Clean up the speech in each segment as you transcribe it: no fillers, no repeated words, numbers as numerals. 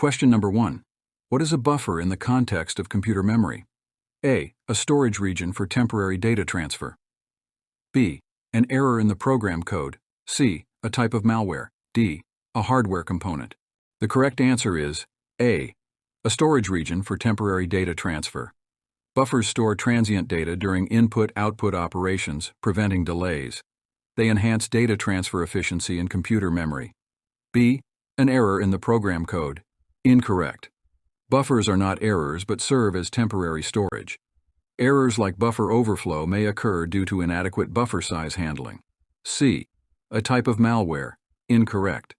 Question number 1. What is a buffer in the context of computer memory? A. A storage region for temporary data transfer. B. An error in the program code. C. A type of malware. D. A hardware component. The correct answer is A. A storage region for temporary data transfer. Buffers store transient data during input-output operations, preventing delays. They enhance data transfer efficiency in computer memory. B. An error in the program code. Incorrect. Buffers are not errors but serve as temporary storage. Errors like buffer overflow may occur due to inadequate buffer size handling. C. A type of malware. Incorrect.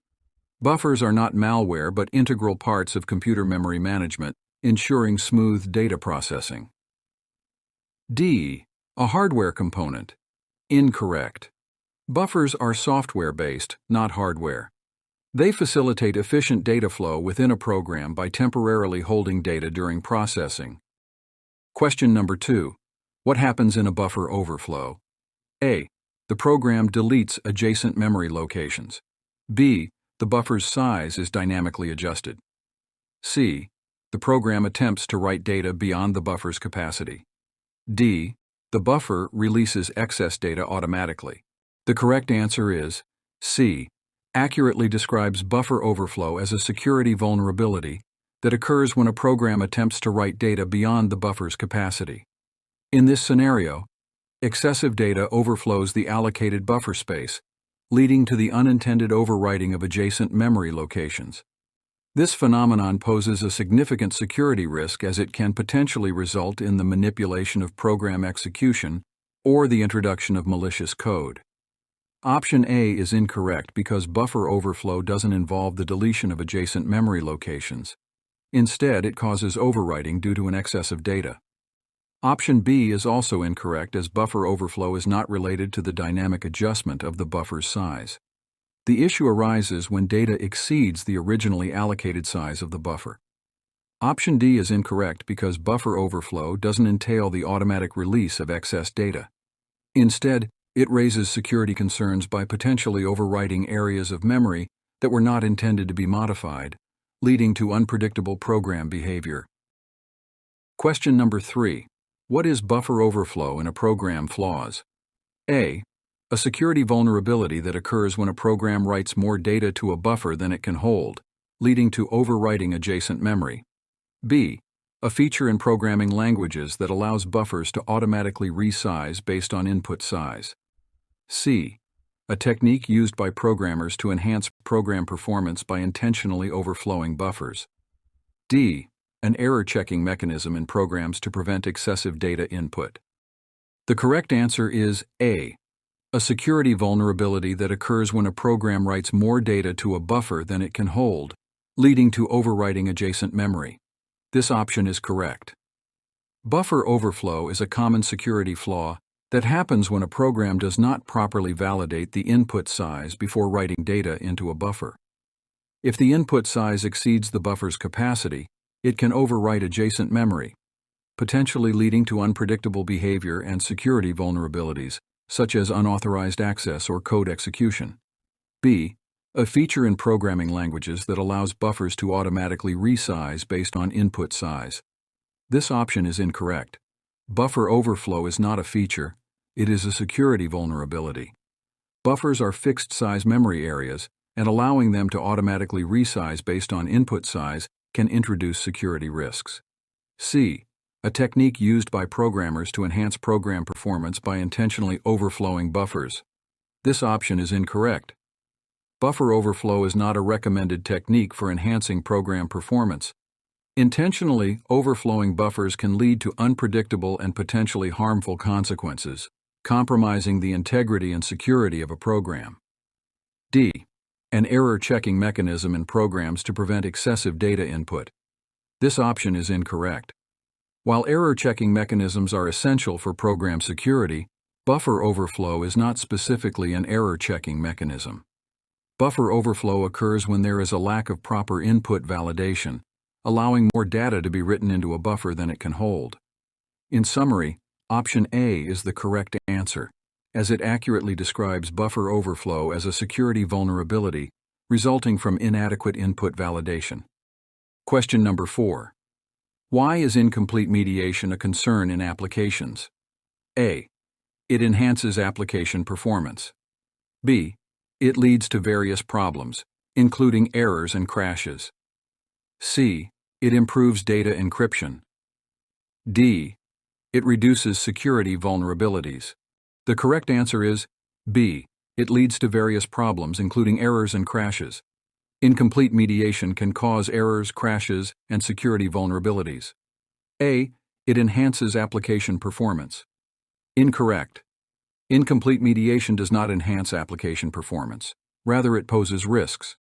Buffers are not malware but integral parts of computer memory management, ensuring smooth data processing. D. A hardware component. Incorrect. Buffers are software-based, not hardware. They facilitate efficient data flow within a program by temporarily holding data during processing. Question number 2. What happens in a buffer overflow? A. The program deletes adjacent memory locations. B. The buffer's size is dynamically adjusted. C. The program attempts to write data beyond the buffer's capacity. D. The buffer releases excess data automatically. The correct answer is C. Accurately describes buffer overflow as a security vulnerability that occurs when a program attempts to write data beyond the buffer's capacity. In this scenario, excessive data overflows the allocated buffer space, leading to the unintended overwriting of adjacent memory locations. This phenomenon poses a significant security risk as it can potentially result in the manipulation of program execution or the introduction of malicious code. Option A is incorrect because buffer overflow doesn't involve the deletion of adjacent memory locations. Instead, it causes overwriting due to an excess of data. Option B is also incorrect as buffer overflow is not related to the dynamic adjustment of the buffer's size. The issue arises when data exceeds the originally allocated size of the buffer. Option D is incorrect because buffer overflow doesn't entail the automatic release of excess data. Instead, it raises security concerns by potentially overwriting areas of memory that were not intended to be modified, leading to unpredictable program behavior. Question number 3. What is buffer overflow in a program flaws? A. A security vulnerability that occurs when a program writes more data to a buffer than it can hold, leading to overwriting adjacent memory. B. A feature in programming languages that allows buffers to automatically resize based on input size. C. A technique used by programmers to enhance program performance by intentionally overflowing buffers. D. An error-checking mechanism in programs to prevent excessive data input. The correct answer is A. A security vulnerability that occurs when a program writes more data to a buffer than it can hold, leading to overwriting adjacent memory. This option is correct. Buffer overflow is a common security flaw that happens when a program does not properly validate the input size before writing data into a buffer. If the input size exceeds the buffer's capacity, it can overwrite adjacent memory, potentially leading to unpredictable behavior and security vulnerabilities, such as unauthorized access or code execution. B. A feature in programming languages that allows buffers to automatically resize based on input size. This option is incorrect. Buffer overflow is not a feature, it is a security vulnerability. Buffers are fixed-size memory areas, and allowing them to automatically resize based on input size can introduce security risks. C. A technique used by programmers to enhance program performance by intentionally overflowing buffers. This option is incorrect. Buffer overflow is not a recommended technique for enhancing program performance. Intentionally overflowing buffers can lead to unpredictable and potentially harmful consequences, compromising the integrity and security of a program. D. An error-checking mechanism in programs to prevent excessive data input. This option is incorrect. While error-checking mechanisms are essential for program security, buffer overflow is not specifically an error-checking mechanism. Buffer overflow occurs when there is a lack of proper input validation, allowing more data to be written into a buffer than it can hold. In summary, option A is the correct answer, as it accurately describes buffer overflow as a security vulnerability resulting from inadequate input validation. Question number 4. Why is incomplete mediation a concern in applications? A. It enhances application performance. B. It leads to various problems, including errors and crashes. C. It improves data encryption. D. It reduces security vulnerabilities. The correct answer is B. It leads to various problems, including errors and crashes. Incomplete mediation can cause errors, crashes, and security vulnerabilities. A. It enhances application performance. Incorrect. Incomplete mediation does not enhance application performance. Rather, it poses risks.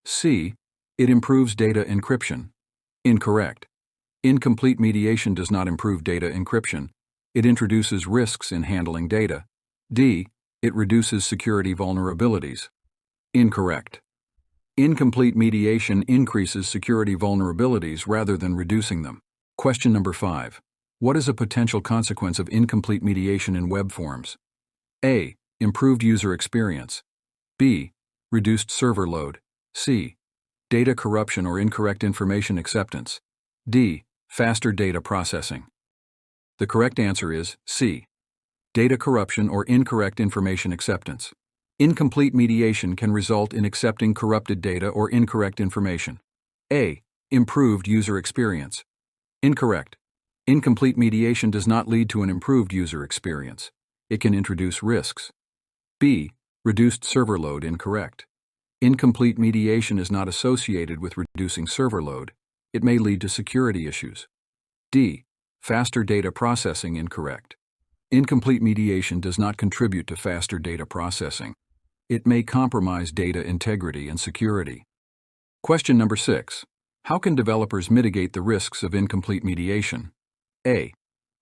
C. It improves data encryption. Incorrect. Incomplete mediation does not improve data encryption. It introduces risks in handling data. D. It reduces security vulnerabilities. Incorrect. Incomplete mediation increases security vulnerabilities rather than reducing them. Question number 5. What is a potential consequence of incomplete mediation in web forms? A. Improved user experience. B. Reduced server load. C. Data corruption or incorrect information acceptance. D. Faster data processing. The correct answer is C. Data corruption or incorrect information acceptance. Incomplete mediation can result in accepting corrupted data or incorrect information. A. Improved user experience. Incorrect. Incomplete mediation does not lead to an improved user experience. It can introduce risks. B. Reduced server load. Incorrect. Incomplete mediation is not associated with reducing server load. It may lead to security issues. D. Faster data processing. Incorrect. Incomplete mediation does not contribute to faster data processing. It may compromise data integrity and security. Question number 6. How can developers mitigate the risks of incomplete mediation? A.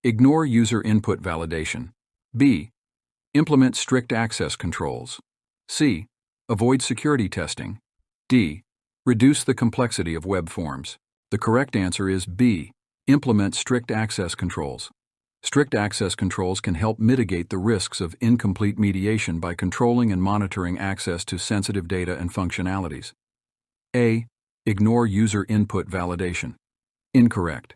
Ignore user input validation. B. Implement strict access controls. C. Avoid security testing. D. Reduce the complexity of web forms. The correct answer is B. Implement strict access controls. Strict access controls can help mitigate the risks of incomplete mediation by controlling and monitoring access to sensitive data and functionalities. A. Ignore user input validation. Incorrect.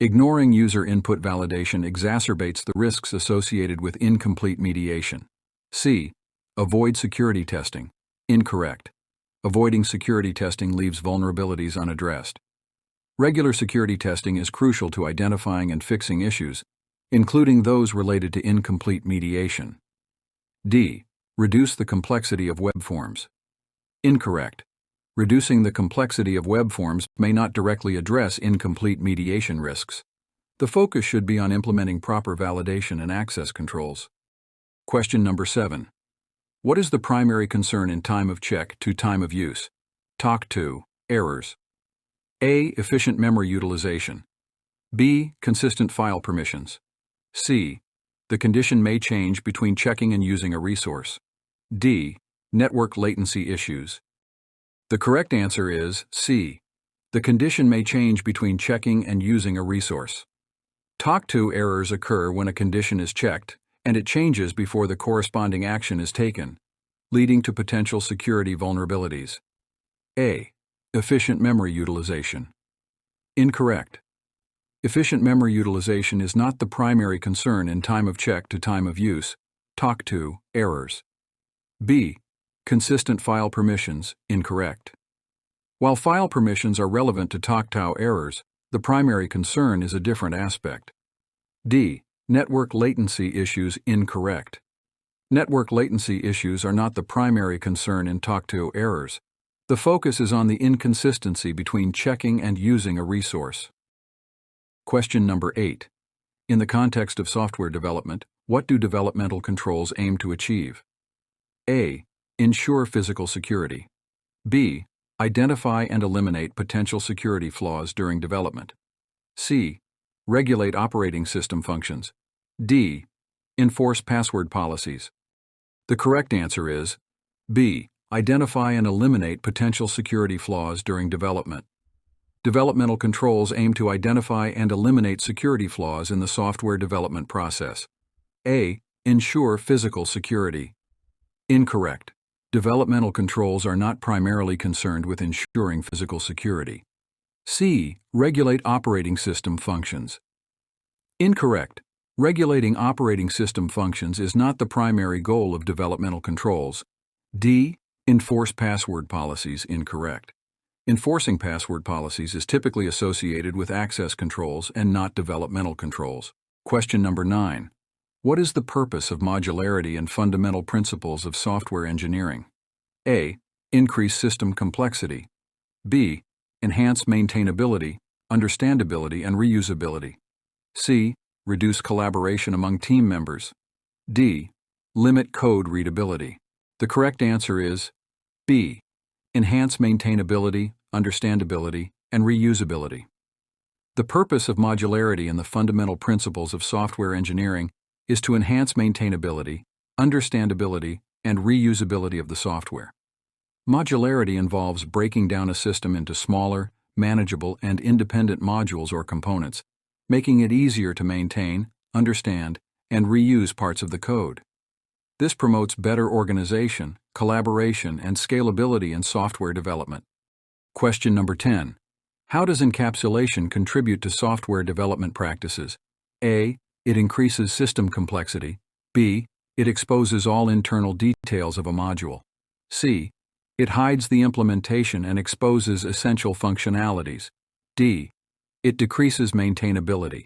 Ignoring user input validation exacerbates the risks associated with incomplete mediation. C. Avoid security testing. Incorrect. Avoiding security testing leaves vulnerabilities unaddressed. Regular security testing is crucial to identifying and fixing issues, including those related to incomplete mediation. D. Reduce the complexity of web forms. Incorrect. Reducing the complexity of web forms may not directly address incomplete mediation risks. The focus should be on implementing proper validation and access controls. Question number 7. What is the primary concern in time of check to time of use? Talk to errors. A. Efficient memory utilization. B. Consistent file permissions. C. The condition may change between checking and using a resource. D. Network latency issues. The correct answer is C. The condition may change between checking and using a resource. Talk to errors occur when a condition is checked, and it changes before the corresponding action is taken, leading to potential security vulnerabilities. A. Efficient memory utilization. Incorrect. Efficient memory utilization is not the primary concern in time of check to time of use, talk to errors. B. Consistent file permissions. Incorrect. While file permissions are relevant to talk-to errors, the primary concern is a different aspect. D. Network latency issues. Incorrect. Network latency issues are not the primary concern in talk-to errors. The focus is on the inconsistency between checking and using a resource. Question number 8. In the context of software development, what do developmental controls aim to achieve? A. Ensure physical security. B. Identify and eliminate potential security flaws during development. C. Regulate operating system functions. D. Enforce password policies. The correct answer is B. Identify and eliminate potential security flaws during development. Developmental controls aim to identify and eliminate security flaws in the software development process. A. Ensure physical security. Incorrect. Developmental controls are not primarily concerned with ensuring physical security. C. Regulate operating system functions. Incorrect. Regulating operating system functions is not the primary goal of developmental controls. D. Enforce password policies. Incorrect. Enforcing password policies is typically associated with access controls and not developmental controls. Question number 9. What is the purpose of modularity and fundamental principles of software engineering? A. Increase system complexity. B. Enhance maintainability, understandability, and reusability. C. Reduce collaboration among team members. D. Limit code readability. The correct answer is B. Enhance maintainability, understandability, and reusability. The purpose of modularity and the fundamental principles of software engineering is to enhance maintainability, understandability, and reusability of the software. Modularity involves breaking down a system into smaller, manageable, and independent modules or components, making it easier to maintain, understand, and reuse parts of the code. This promotes better organization, collaboration, and scalability in software development. Question number 10. How does encapsulation contribute to software development practices? A. It increases system complexity. B. It exposes all internal details of a module. C. It hides the implementation and exposes essential functionalities. D. It decreases maintainability.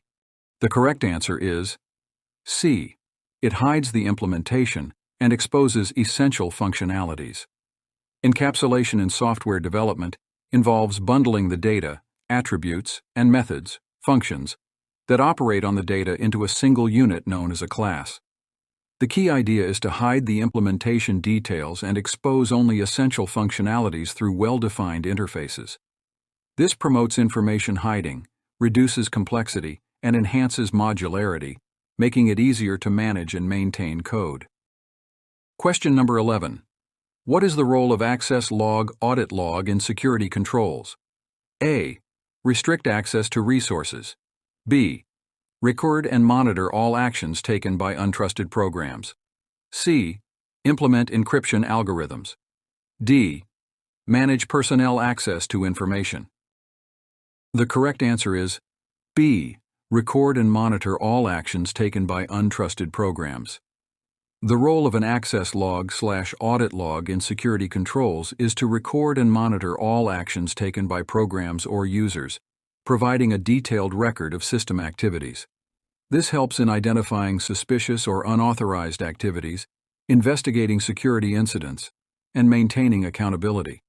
The correct answer is C. It hides the implementation and exposes essential functionalities. Encapsulation in software development involves bundling the data, attributes, and methods, functions, that operate on the data into a single unit known as a class. The key idea is to hide the implementation details and expose only essential functionalities through well-defined interfaces. This promotes information hiding, reduces complexity, and enhances modularity, making it easier to manage and maintain code. Question number 11. What is the role of access log, audit log in security controls? A. Restrict access to resources. B. Record and monitor all actions taken by untrusted programs. C. Implement encryption algorithms. D. Manage personnel access to information. The correct answer is B. Record and monitor all actions taken by untrusted programs. The role of an access log/audit log in security controls is to record and monitor all actions taken by programs or users, providing a detailed record of system activities. This helps in identifying suspicious or unauthorized activities, investigating security incidents, and maintaining accountability.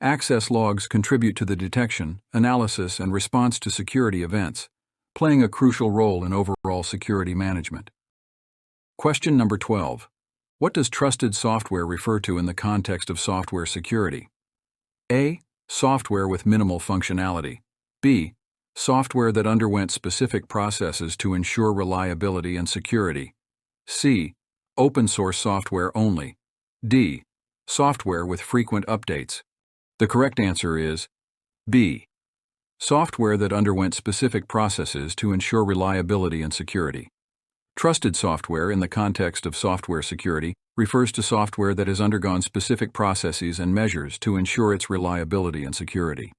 Access logs contribute to the detection, analysis, and response to security events, playing a crucial role in overall security management. Question number 12. What does trusted software refer to in the context of software security? A. Software with minimal functionality. B. Software that underwent specific processes to ensure reliability and security. C. Open source software only. D. Software with frequent updates. The correct answer is B. Software that underwent specific processes to ensure reliability and security. Trusted software in the context of software security refers to software that has undergone specific processes and measures to ensure its reliability and security.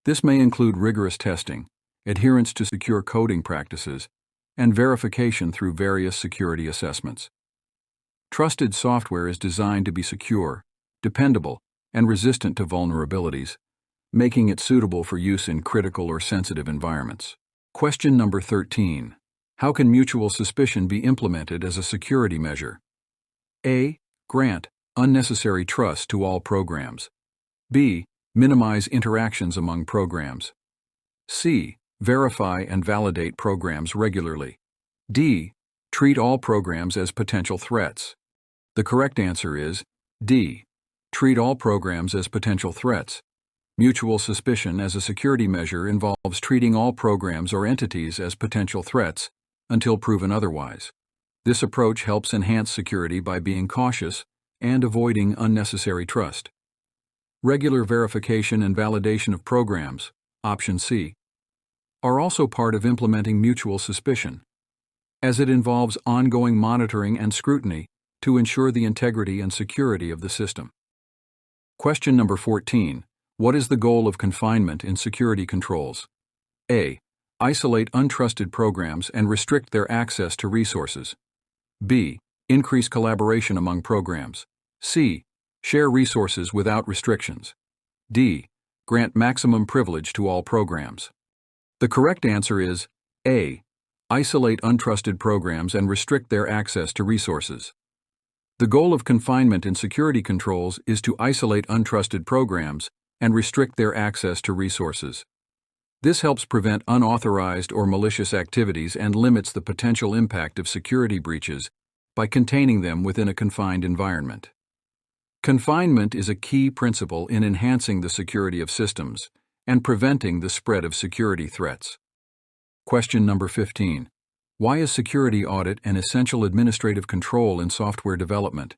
This may include rigorous testing, adherence to secure coding practices, and verification through various security assessments. Trusted software is designed to be secure, dependable, and resistant to vulnerabilities, making it suitable for use in critical or sensitive environments. Question number 13. How can mutual suspicion be implemented as a security measure? A. Grant unnecessary trust to all programs. B. Minimize interactions among programs. C. Verify and validate programs regularly. D. Treat all programs as potential threats. The correct answer is D. Treat all programs as potential threats. Mutual suspicion as a security measure involves treating all programs or entities as potential threats until proven otherwise. This approach helps enhance security by being cautious and avoiding unnecessary trust. Regular verification and validation of programs, option C, are also part of implementing mutual suspicion, as it involves ongoing monitoring and scrutiny to ensure the integrity and security of the system. Question number 14. What is the goal of confinement in security controls? A. Isolate untrusted programs and restrict their access to resources. B. Increase collaboration among programs. C. Share resources without restrictions. D. Grant maximum privilege to all programs. The correct answer is A. Isolate untrusted programs and restrict their access to resources. The goal of confinement in security controls is to isolate untrusted programs and restrict their access to resources. This helps prevent unauthorized or malicious activities and limits the potential impact of security breaches by containing them within a confined environment. Confinement is a key principle in enhancing the security of systems and preventing the spread of security threats. Question number 15. Why is security audit an essential administrative control in software development?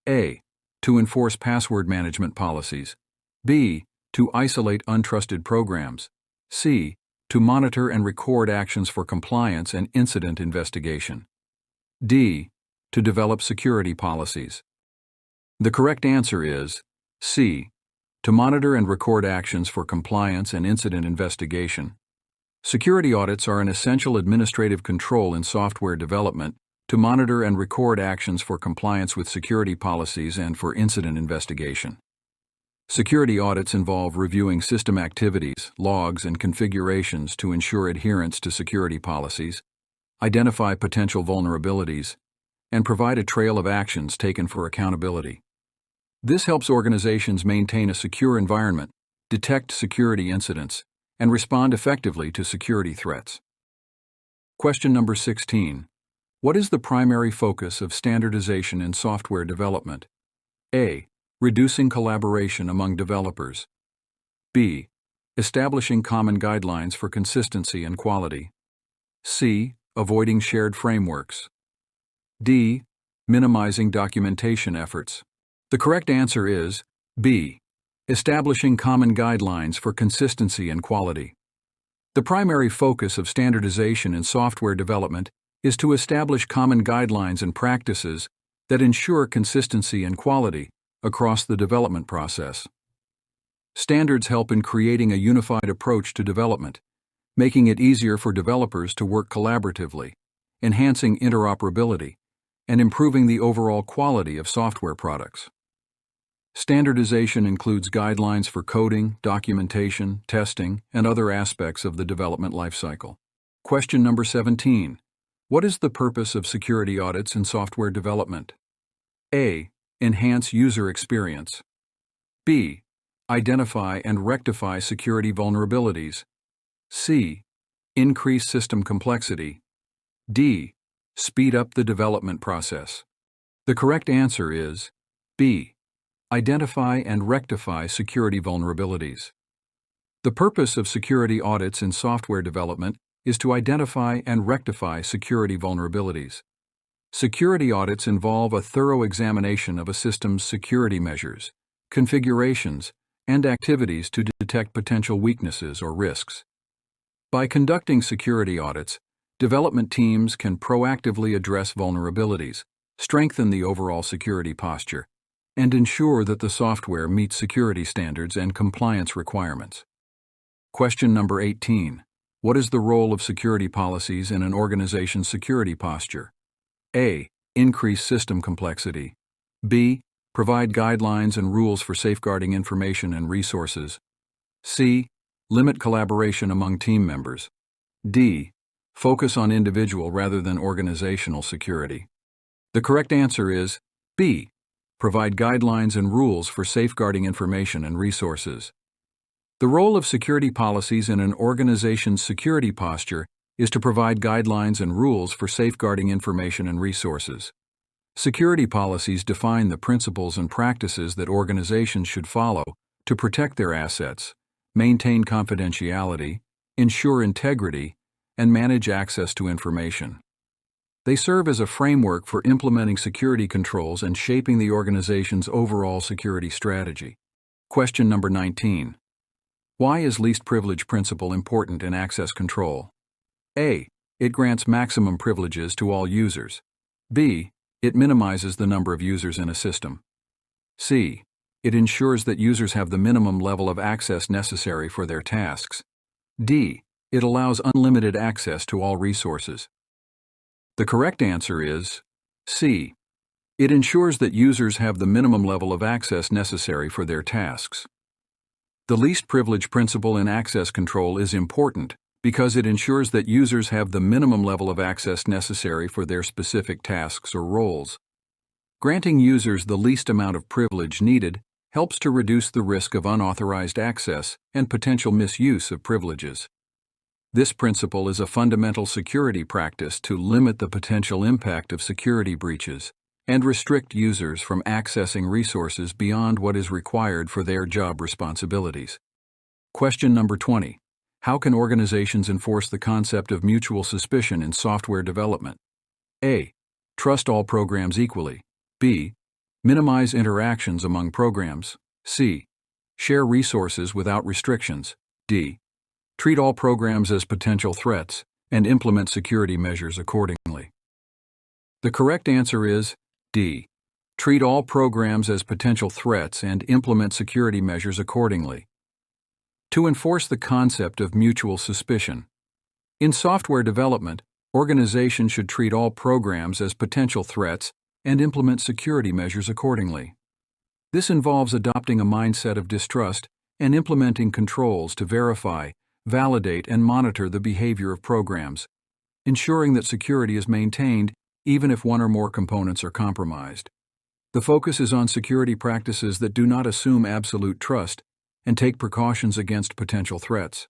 A. To enforce password management policies. B. To isolate untrusted programs. C. To monitor and record actions for compliance and incident investigation. D. To develop security policies. The correct answer is C. To monitor and record actions for compliance and incident investigation. Security audits are an essential administrative control in software development to monitor and record actions for compliance with security policies and for incident investigation. Security audits involve reviewing system activities, logs, and configurations to ensure adherence to security policies, identify potential vulnerabilities, and provide a trail of actions taken for accountability. This helps organizations maintain a secure environment, detect security incidents, and respond effectively to security threats. Question number 16. What is the primary focus of standardization in software development? A. Reducing collaboration among developers. B. Establishing common guidelines for consistency and quality. C. Avoiding shared frameworks. D. Minimizing documentation efforts. The correct answer is B. Establishing common guidelines for consistency and quality. The primary focus of standardization in software development is to establish common guidelines and practices that ensure consistency and quality across the development process. Standards help in creating a unified approach to development, making it easier for developers to work collaboratively, enhancing interoperability, and improving the overall quality of software products. Standardization includes guidelines for coding, documentation, testing, and other aspects of the development lifecycle. Question number 17. What is the purpose of security audits in software development? A. Enhance user experience. B. Identify and rectify security vulnerabilities. C. Increase system complexity. D. Speed up the development process. The correct answer is B. Identify and rectify security vulnerabilities. The purpose of security audits in software development is to identify and rectify security vulnerabilities. Security audits involve a thorough examination of a system's security measures, configurations, and activities to detect potential weaknesses or risks. By conducting security audits, development teams can proactively address vulnerabilities, strengthen the overall security posture, and ensure that the software meets security standards and compliance requirements. Question number 18. What is the role of security policies in an organization's security posture? A. Increase system complexity. B. Provide guidelines and rules for safeguarding information and resources. C. Limit collaboration among team members. D. Focus on individual rather than organizational security. The correct answer is B. Provide guidelines and rules for safeguarding information and resources. The role of security policies in an organization's security posture is to provide guidelines and rules for safeguarding information and resources. Security policies define the principles and practices that organizations should follow to protect their assets, maintain confidentiality, ensure integrity, and manage access to information. They serve as a framework for implementing security controls and shaping the organization's overall security strategy. Question number 19. Why is least privilege principle important in access control? A. It grants maximum privileges to all users. B. It minimizes the number of users in a system. C. It ensures that users have the minimum level of access necessary for their tasks. D. It allows unlimited access to all resources. The correct answer is C. It ensures that users have the minimum level of access necessary for their tasks. The least privilege principle in access control is important because it ensures that users have the minimum level of access necessary for their specific tasks or roles. Granting users the least amount of privilege needed helps to reduce the risk of unauthorized access and potential misuse of privileges. This principle is a fundamental security practice to limit the potential impact of security breaches and restrict users from accessing resources beyond what is required for their job responsibilities. Question number 20. How can organizations enforce the concept of mutual suspicion in software development? A. Trust all programs equally. B. Minimize interactions among programs. C. Share resources without restrictions. D. Treat all programs as potential threats and implement security measures accordingly. The correct answer is D. Treat all programs as potential threats and implement security measures accordingly. To enforce the concept of mutual suspicion. In software development, organizations should treat all programs as potential threats and implement security measures accordingly. This involves adopting a mindset of distrust and implementing controls to verify, validate, and monitor the behavior of programs, ensuring that security is maintained even if one or more components are compromised. The focus is on security practices that do not assume absolute trust and take precautions against potential threats.